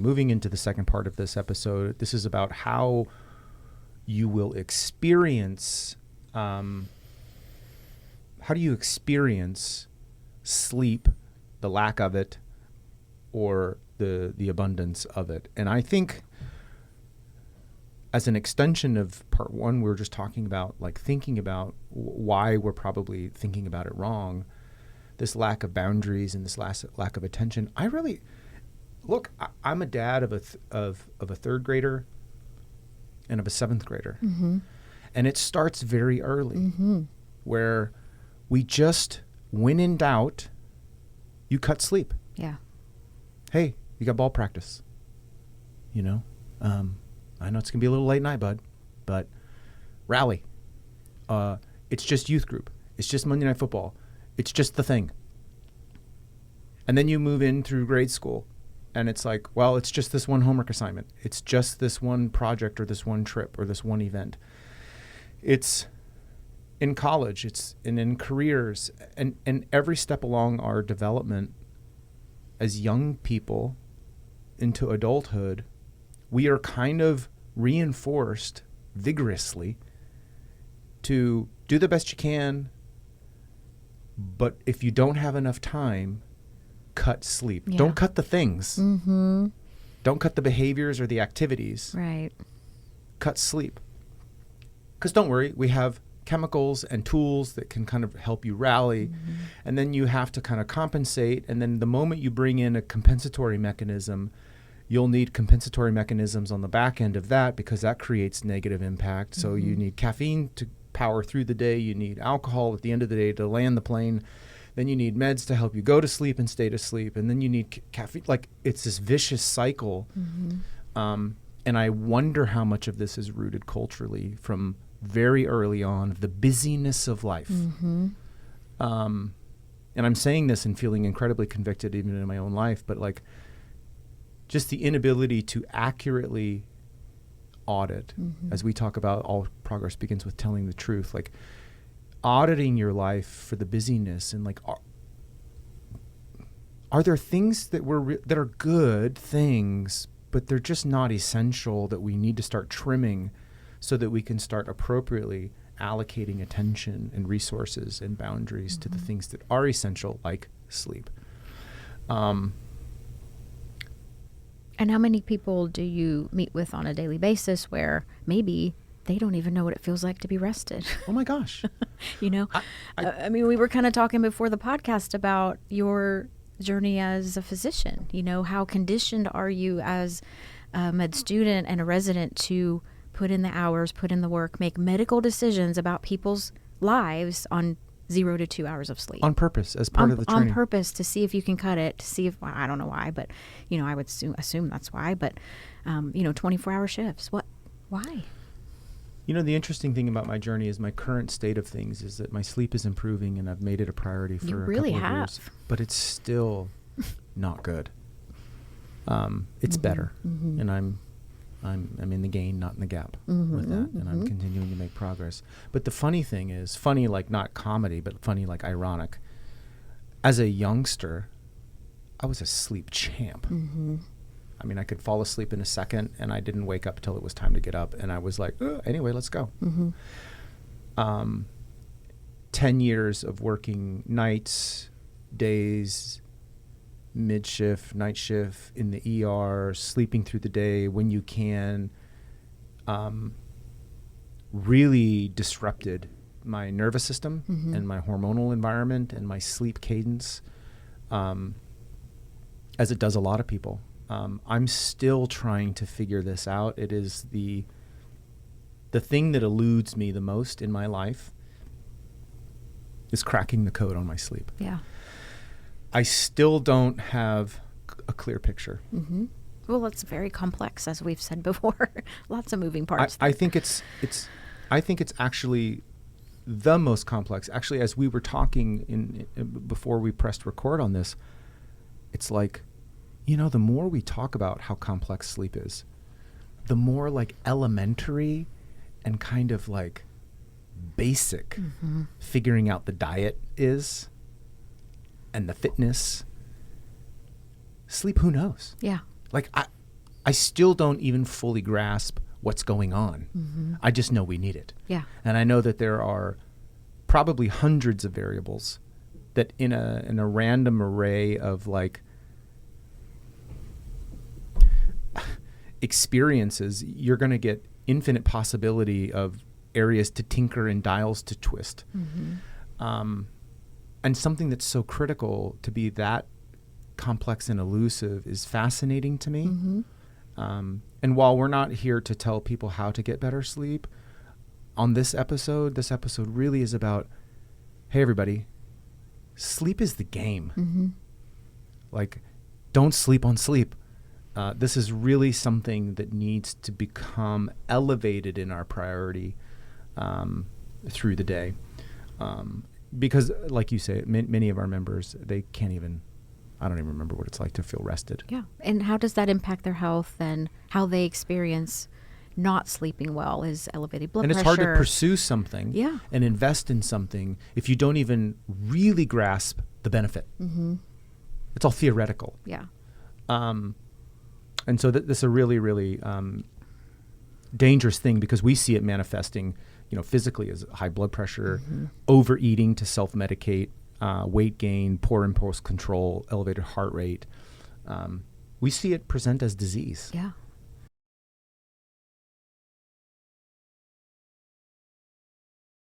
Moving into the second part of this episode, this is about how you will experience, how do you experience sleep, the lack of it, or the abundance of it. And I think as an extension of part one, we were just talking about like thinking about why we're probably thinking about it wrong, this lack of boundaries and this lack of attention. I really... Look, I'm a dad of a third grader and of a seventh grader. Mm-hmm. And it starts very early where we just, when in doubt, you cut sleep. Yeah. Hey, you got ball practice. You know, I know it's going to be a little late night, bud, but rally. It's just youth group. It's just Monday Night Football. It's just the thing. And then you move in through grade school. And it's like, well, it's just this one homework assignment. It's just this one project or this one trip or this one event. It's in college. It's in careers. And every step along our development as young people into adulthood, we are kind of reinforced vigorously to do the best you can. But if you don't have enough time, cut sleep. Yeah. Don't cut the things. Mm-hmm. Don't cut the behaviors or the activities. Right. Cut sleep. Because don't worry, we have chemicals and tools that can kind of help you rally. Mm-hmm. And then you have to kind of compensate. And then the moment you bring in a compensatory mechanism, you'll need compensatory mechanisms on the back end of that because that creates negative impact. Mm-hmm. So you need caffeine to power through the day. You need alcohol at the end of the day to land the plane. Then you need meds to help you go to sleep and stay to sleep. And then you need caffeine. Like, it's this vicious cycle. Mm-hmm. And I wonder how much of this is rooted culturally from very early on, the busyness of life. Mm-hmm. And I'm saying this and feeling incredibly convicted even in my own life, but like just the inability to accurately audit, as we talk about all progress begins with telling the truth, like auditing your life for the busyness and like, are there things that that are good things, but they're just not essential that we need to start trimming so that we can start appropriately allocating attention and resources and boundaries to the things that are essential, like sleep. And how many people do you meet with on a daily basis where maybe they don't even know what it feels like to be rested? Oh my gosh. You know, I mean, we were kind of talking before the podcast about your journey as a physician. You know, how conditioned are you as a med student and a resident to put in the hours, put in the work, make medical decisions about people's lives on 0 to 2 hours of sleep. On purpose, as part of the training. On purpose, to see if you can cut it, to see if, well, I don't know why, but, you know, I would assume that's why, but, 24-hour shifts. Why? You know, the interesting thing about my journey is my current state of things is that my sleep is improving and I've made it a priority for a couple of years. But it's still not good. It's better. Mm-hmm. And I'm in the gain, not in the gap with that. And I'm continuing to make progress. But the funny thing is, funny like not comedy, but funny like ironic. As a youngster, I was a sleep champ. Mm-hmm. I mean, I could fall asleep in a second and I didn't wake up till it was time to get up. And I was like, anyway, let's go. Mm-hmm. 10 years of working nights, days, mid-shift, night shift, in the ER, sleeping through the day when you can, really disrupted my nervous system and my hormonal environment and my sleep cadence, as it does a lot of people. I'm still trying to figure this out. It is the thing that eludes me the most in my life is cracking the code on my sleep. Yeah. I still don't have a clear picture. Mm-hmm. Well, it's very complex, as we've said before. Lots of moving parts. I think it's actually the most complex. Actually, as we were talking before we pressed record on this, it's like, you know, the more we talk about how complex sleep is, the more like elementary and kind of like basic figuring out the diet is. And the fitness, sleep, who knows? Yeah. Like I still don't even fully grasp what's going on. I just know we need it. Yeah. And I know that there are probably hundreds of variables that in a random array of like experiences, you're going to get infinite possibility of areas to tinker and dials to twist. And something that's so critical to be that complex and elusive is fascinating to me. And while we're not here to tell people how to get better sleep, on this episode really is about, hey, everybody, sleep is the game. Like, don't sleep on sleep. This is really something that needs to become elevated in our priority through the day. Because, like you say, many of our members, they can't even, I don't even remember what it's like to feel rested. Yeah. And how does that impact their health and how they experience not sleeping well? Is elevated blood pressure. And it's hard to pursue something and invest in something if you don't even really grasp the benefit. It's all theoretical. Yeah. And so this is a really, really dangerous thing because we see it manifesting, physically as high blood pressure, overeating to self-medicate, weight gain, poor impulse control, elevated heart rate. We see it present as disease. Yeah.